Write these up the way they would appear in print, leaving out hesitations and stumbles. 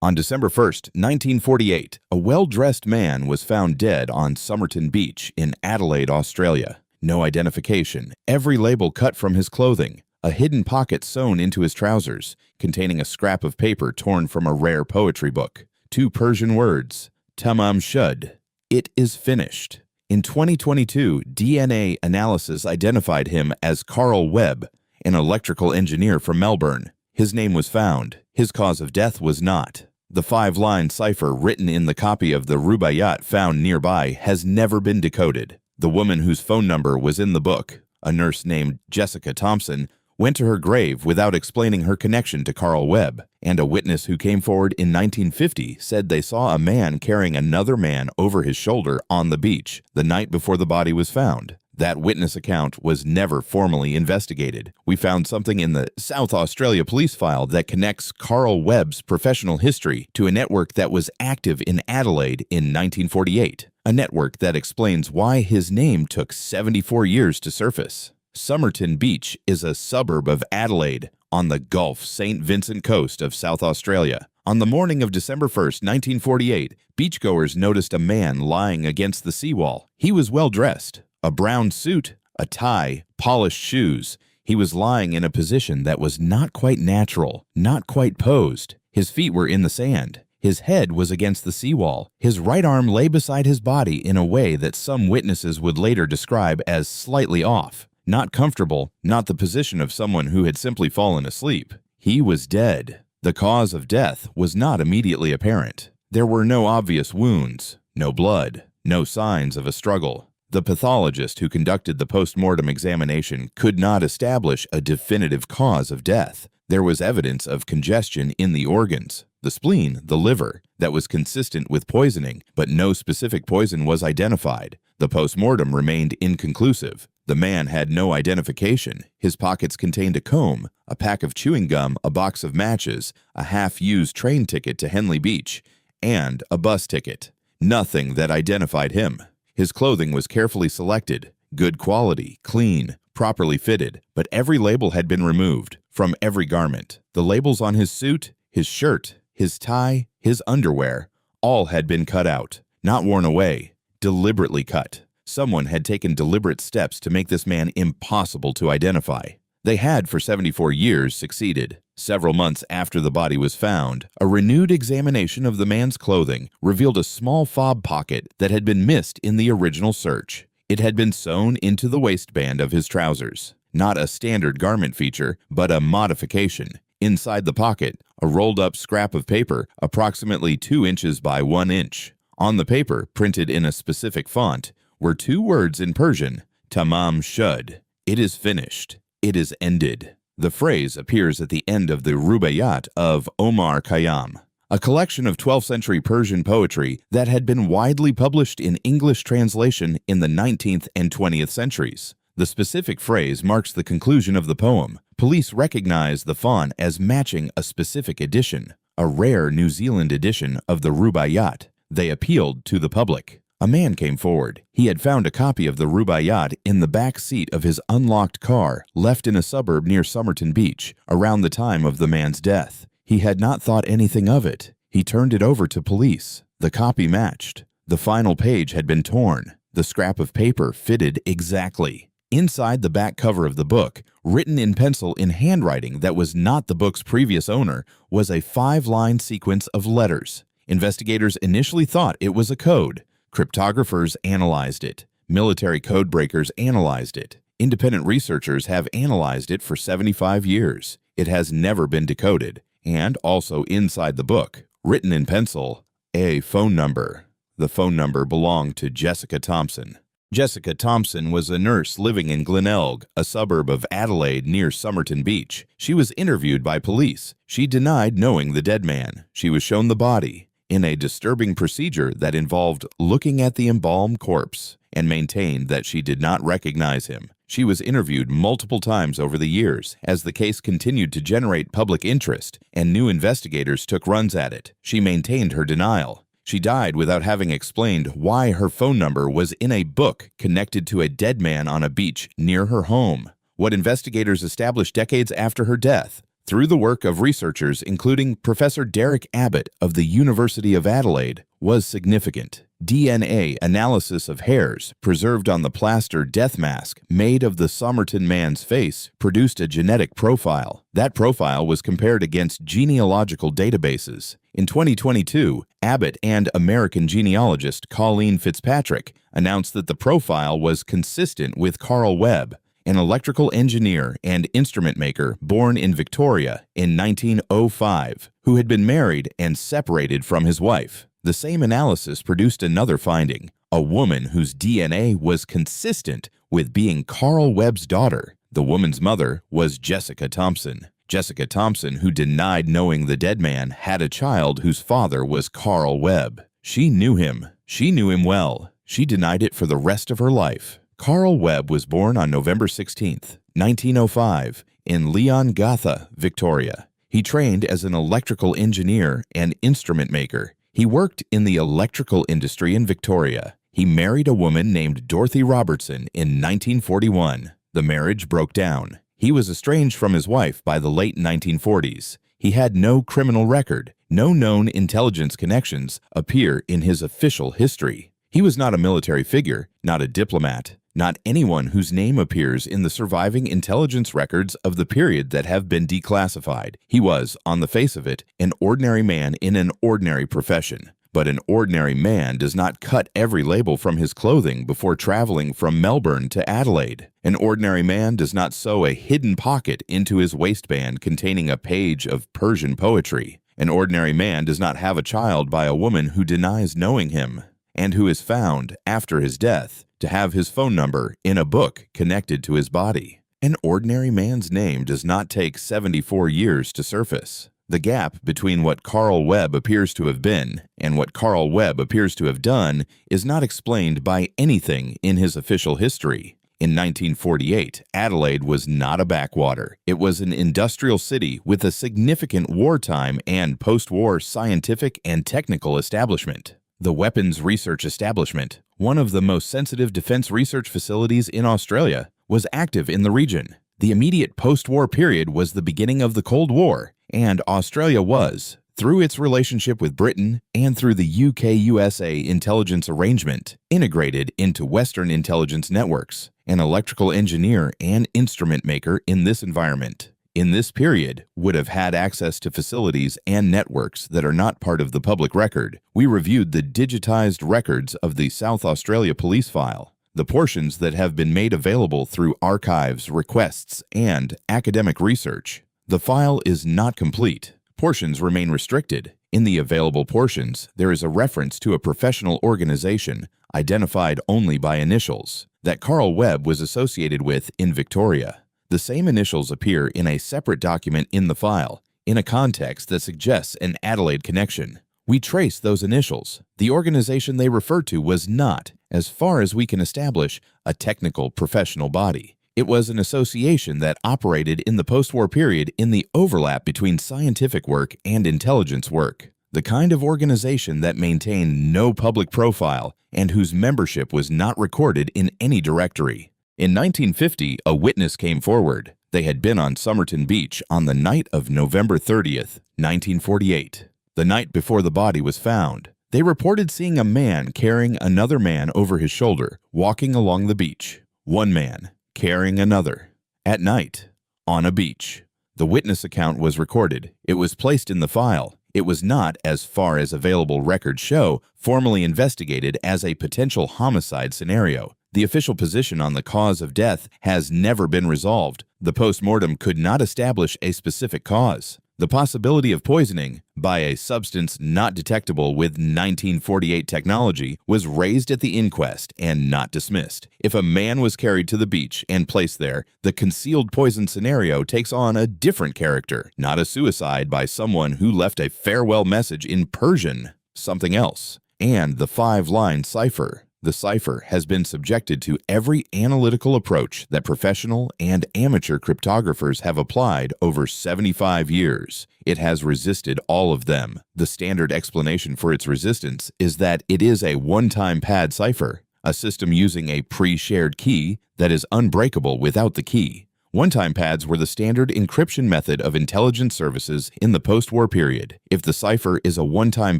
On December 1st, 1948, a well-dressed man was found dead on Somerton Beach in Adelaide, Australia. No identification, every label cut from his clothing, a hidden pocket sewn into his trousers, containing a scrap of paper torn from a rare poetry book. 2 Persian words, Tamam Shud, it is finished. In 2022, DNA analysis identified him as Carl Webb, an electrical engineer from Melbourne. His name was found. His cause of death was not. The 5-line cipher written in the copy of the Rubaiyat found nearby has never been decoded. The woman whose phone number was in the book, a nurse named Jessica Thompson, went to her grave without explaining her connection to Carl Webb, and a witness who came forward in 1950 said they saw a man carrying another man over his shoulder on the beach the night before the body was found. That witness account was never formally investigated. We found something in the South Australia police file that connects Carl Webb's professional history to a network that was active in Adelaide in 1948, a network that explains why his name took 74 years to surface. Somerton Beach is a suburb of Adelaide on the Gulf St. Vincent coast of South Australia. On the morning of December 1st, 1948, beachgoers noticed a man lying against the seawall. He was well dressed. A brown suit, a tie, polished shoes. He was lying in a position that was not quite natural, not quite posed. His feet were in the sand. His head was against the seawall. His right arm lay beside his body in a way that some witnesses would later describe as slightly off. Not comfortable, not the position of someone who had simply fallen asleep. He was dead. The cause of death was not immediately apparent. There were no obvious wounds, no blood, no signs of a struggle. The pathologist who conducted the post-mortem examination could not establish a definitive cause of death. There was evidence of congestion in the organs, the spleen, the liver, that was consistent with poisoning, but no specific poison was identified. The post-mortem remained inconclusive. The man had no identification. His pockets contained a comb, a pack of chewing gum, a box of matches, a half-used train ticket to Henley Beach, and a bus ticket. Nothing that identified him. His clothing was carefully selected, good quality, clean, properly fitted, but every label had been removed from every garment. The labels on his suit, his shirt, his tie, his underwear, all had been cut out, not worn away, deliberately cut. Someone had taken deliberate steps to make this man impossible to identify. They had, for 74 years, succeeded. Several months after the body was found, a renewed examination of the man's clothing revealed a small fob pocket that had been missed in the original search. It had been sewn into the waistband of his trousers. Not a standard garment feature, but a modification. Inside the pocket, a rolled-up scrap of paper approximately 2 inches by 1 inch. On the paper, printed in a specific font, were 2 words in Persian, Tamam Shud. It is finished. It is ended. The phrase appears at the end of the Rubaiyat of Omar Khayyam, a collection of 12th century Persian poetry that had been widely published in English translation in the 19th and 20th centuries. The specific phrase marks the conclusion of the poem. Police recognize the font as matching a specific edition, a rare New Zealand edition of the Rubaiyat. They appealed to the public. A man came forward. He had found a copy of the Rubaiyat in the back seat of his unlocked car, left in a suburb near Somerton Beach, around the time of the man's death. He had not thought anything of it. He turned it over to police. The copy matched. The final page had been torn. The scrap of paper fitted exactly. Inside the back cover of the book, written in pencil in handwriting that was not the book's previous owner, was a 5-line sequence of letters. Investigators initially thought it was a code. Cryptographers analyzed it. Military code breakers analyzed it. Independent researchers have analyzed it for 75 years. It has never been decoded. And also inside the book, written in pencil, a phone number. The phone number belonged to Jessica Thompson. Jessica Thompson was a nurse living in Glenelg, a suburb of Adelaide near Somerton Beach. She was interviewed by police. She denied knowing the dead man. She was shown the body in a disturbing procedure that involved looking at the embalmed corpse, and maintained that she did not recognize him. She was interviewed multiple times over the years as the case continued to generate public interest and new investigators took runs at it. She maintained her denial. She died without having explained why her phone number was in a book connected to a dead man on a beach near her home. What investigators established decades after her death, through the work of researchers including Professor Derek Abbott of the University of Adelaide, was significant. DNA analysis of hairs preserved on the plaster death mask made of the Somerton man's face produced a genetic profile. That profile was compared against genealogical databases. In 2022, Abbott and American genealogist Colleen Fitzpatrick announced that the profile was consistent with Carl Webb, an electrical engineer and instrument maker born in Victoria in 1905, who had been married and separated from his wife. The same analysis produced another finding, a woman whose DNA was consistent with being Carl Webb's daughter. The woman's mother was Jessica Thompson. Jessica Thompson, who denied knowing the dead man, had a child whose father was Carl Webb. She knew him. She knew him well. She denied it for the rest of her life. Carl Webb was born on November 16, 1905, in Leongatha, Victoria. He trained as an electrical engineer and instrument maker. He worked in the electrical industry in Victoria. He married a woman named Dorothy Robertson in 1941. The marriage broke down. He was estranged from his wife by the late 1940s. He had no criminal record. No known intelligence connections appear in his official history. He was not a military figure, not a diplomat, not anyone whose name appears in the surviving intelligence records of the period that have been declassified. He was, on the face of it, an ordinary man in an ordinary profession. But an ordinary man does not cut every label from his clothing before traveling from Melbourne to Adelaide. An ordinary man does not sew a hidden pocket into his waistband containing a page of Persian poetry. An ordinary man does not have a child by a woman who denies knowing him, and who is found, after his death, to have his phone number in a book connected to his body. An ordinary man's name does not take 74 years to surface. The gap between what Carl Webb appears to have been and what Carl Webb appears to have done is not explained by anything in his official history. In 1948, Adelaide was not a backwater. It was an industrial city with a significant wartime and post-war scientific and technical establishment. The Weapons Research Establishment, one of the most sensitive defense research facilities in Australia, was active in the region. The immediate post-war period was the beginning of the Cold War, and Australia was, through its relationship with Britain and through the UK-USA intelligence arrangement, integrated into Western intelligence networks, an electrical engineer and instrument maker in this environment. In this period, would have had access to facilities and networks that are not part of the public record. We reviewed the digitized records of the South Australia police file, the portions that have been made available through archives, requests, and academic research. The file is not complete. Portions remain restricted. In the available portions, there is a reference to a professional organization, identified only by initials, that Carl Webb was associated with in Victoria. The same initials appear in a separate document in the file, in a context that suggests an Adelaide connection. We trace those initials. The organization they refer to was not, as far as we can establish, a technical professional body. It was an association that operated in the post-war period in the overlap between scientific work and intelligence work. The kind of organization that maintained no public profile and whose membership was not recorded in any directory. In 1950, a witness came forward. They had been on Somerton Beach on the night of November 30th, 1948, the night before the body was found. They reported seeing a man carrying another man over his shoulder, walking along the beach. One man carrying another. At night, on a beach. The witness account was recorded. It was placed in the file. It was not, as far as available records show, formally investigated as a potential homicide scenario. The official position on the cause of death has never been resolved. The post-mortem could not establish a specific cause. The possibility of poisoning by a substance not detectable with 1948 technology was raised at the inquest and not dismissed. If a man was carried to the beach and placed there, the concealed poison scenario takes on a different character, not a suicide by someone who left a farewell message in Persian, something else, and the 5-line cipher. The cipher has been subjected to every analytical approach that professional and amateur cryptographers have applied over 75 years. It has resisted all of them. The standard explanation for its resistance is that it is a one-time pad cipher, a system using a pre-shared key that is unbreakable without the key. One-time pads were the standard encryption method of intelligence services in the post-war period. If the cipher is a one-time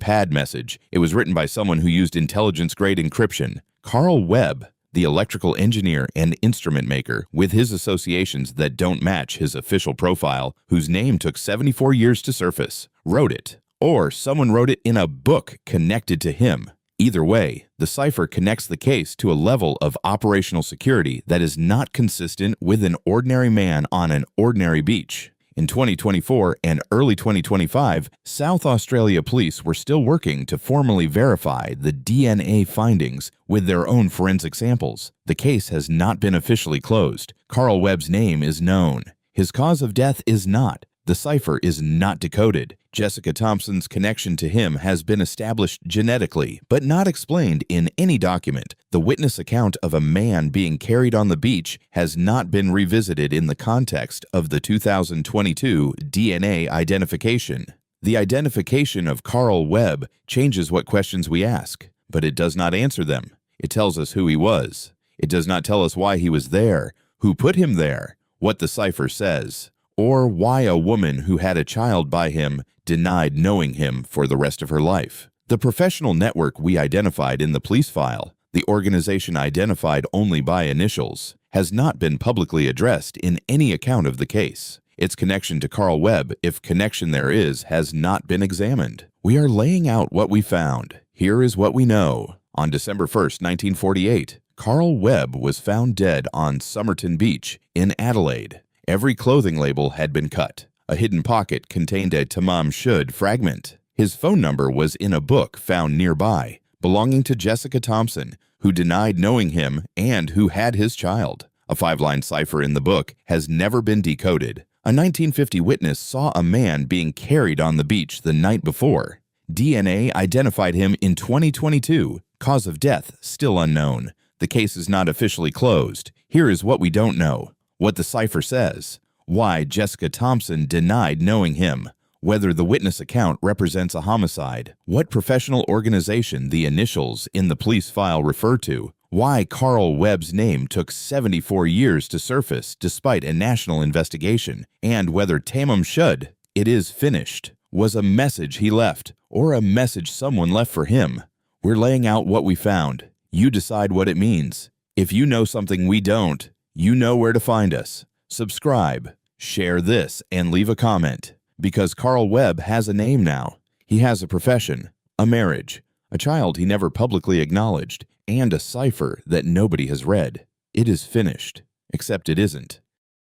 pad message, it was written by someone who used intelligence-grade encryption. Carl Webb, the electrical engineer and instrument maker, with his associations that don't match his official profile, whose name took 74 years to surface, wrote it. Or someone wrote it in a book connected to him. Either way, the cipher connects the case to a level of operational security that is not consistent with an ordinary man on an ordinary beach. In 2024 and early 2025, South Australia police were still working to formally verify the DNA findings with their own forensic samples. The case has not been officially closed. Carl Webb's name is known. His cause of death is not. The cipher is not decoded. Jessica Thompson's connection to him has been established genetically, but not explained in any document. The witness account of a man being carried on the beach has not been revisited in the context of the 2022 DNA identification. The identification of Carl Webb changes what questions we ask, but it does not answer them. It tells us who he was. It does not tell us why he was there, who put him there, what the cipher says, or why a woman who had a child by him denied knowing him for the rest of her life. The professional network we identified in the police file, the organization identified only by initials, has not been publicly addressed in any account of the case. Its connection to Carl Webb, if connection there is, has not been examined. We are laying out what we found. Here is what we know. On December 1st, 1948, Carl Webb was found dead on Somerton Beach in Adelaide. Every clothing label had been cut. A hidden pocket contained a Tamam Shud fragment. His phone number was in a book found nearby, belonging to Jessica Thompson, who denied knowing him and who had his child. A 5-line cipher in the book has never been decoded. A 1950 witness saw a man being carried on the beach the night before. DNA identified him in 2022. Cause of death still unknown. The case is not officially closed. Here is what we don't know. What the cipher says, why Jessica Thompson denied knowing him, whether the witness account represents a homicide, what professional organization the initials in the police file refer to, why Carl Webb's name took 74 years to surface despite a national investigation, and whether Tamam Shud, it is finished, was a message he left or a message someone left for him. We're laying out what we found. You decide what it means. If you know something we don't, you know where to find us. Subscribe, share this, and leave a comment. Because Carl Webb has a name now. He has a profession, a marriage, a child he never publicly acknowledged, and a cipher that nobody has read. It is finished, except it isn't.